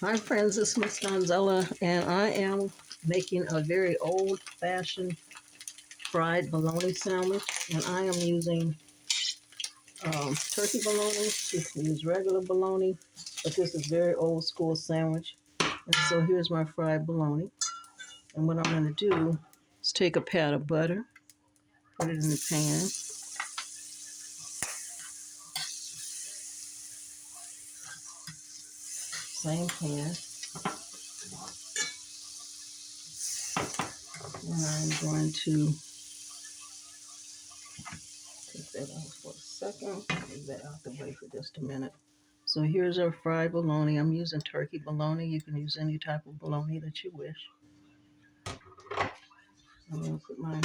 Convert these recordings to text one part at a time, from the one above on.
Hi friends, it's Miss Donzella, and I am making a very old-fashioned fried bologna sandwich, and I am using turkey bologna. You can use regular bologna, but this is very old school sandwich. And so here's my fried bologna, and what I'm going to do is take a pat of butter, put it in the pan, same pan, and I'm going to take that out for a second, leave that out the way for just a minute. So here's our fried bologna. I'm using turkey bologna. You can use any type of bologna that you wish. I'm going to put my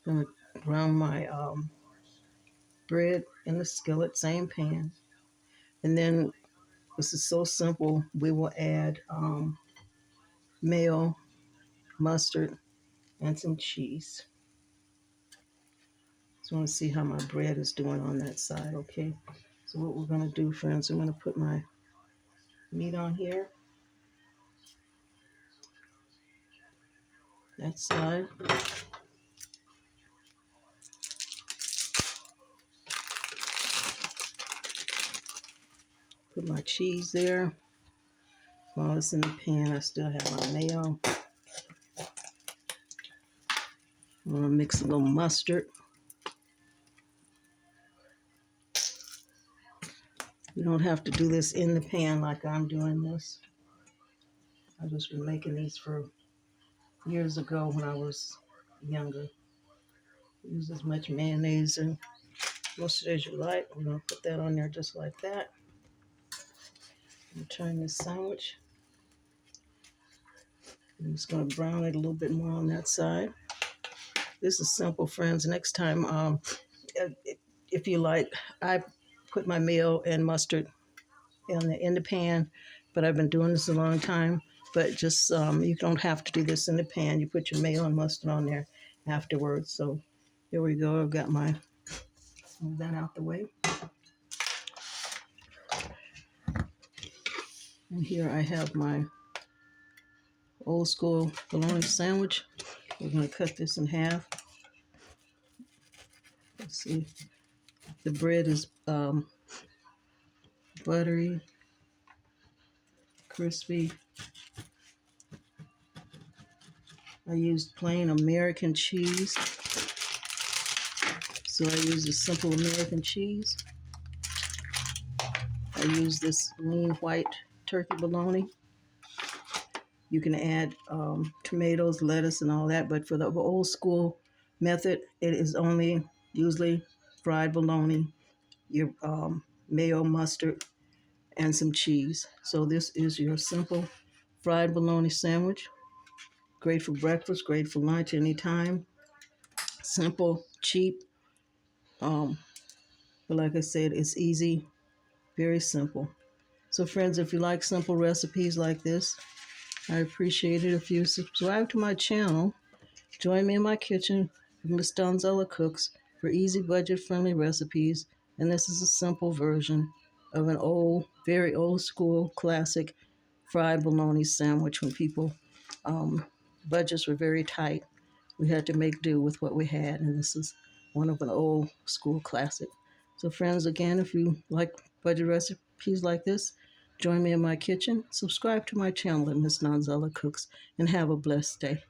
going to brown my bread in the skillet, same pan. And then this is so simple. We will add mayo, mustard, and some cheese. So I want to see how my bread is doing on that side, okay? So what we're going to do, friends, I'm going to put my meat on here, that side. Put my cheese there. While it's in the pan, I still have my mayo. I'm going to mix a little mustard. You don't have to do this in the pan like I'm doing this. I've just been making these for years ago when I was younger. Use as much mayonnaise and mustard as you like. We're going to put that on there just like that. And turn this sandwich. I'm just going to brown it a little bit more on that side. This is simple, friends. Next time, if you like, I put my mayo and mustard in the pan, but I've been doing this a long time. But just you don't have to do this in the pan. You put your mayo and mustard on there afterwards. So here we go. I've got my move that out the way. And here I have my old school bologna sandwich. We're going to cut this in half. Let's see. The bread is buttery, crispy. I used plain American cheese. So I use a simple American cheese. I use this lean white turkey bologna. You can add tomatoes, lettuce, and all that, but for the old school method, it is only usually fried bologna, your mayo, mustard, and some cheese. So this is your simple fried bologna sandwich. Great for breakfast, great for lunch, anytime. Simple, cheap, but like I said, it's easy, very simple. So friends, if you like simple recipes like this, I appreciate it if you subscribe to my channel. Join me in my kitchen with Miss Donzella Cooks for easy budget-friendly recipes. And this is a simple version of an very old school classic fried bologna sandwich when people budgets were very tight. We had to make do with what we had, and this is one of an old school classic. So friends, again, if you like budget recipes like this, join me in my kitchen, subscribe to my channel at Miss Donzella Cooks, and have a blessed day.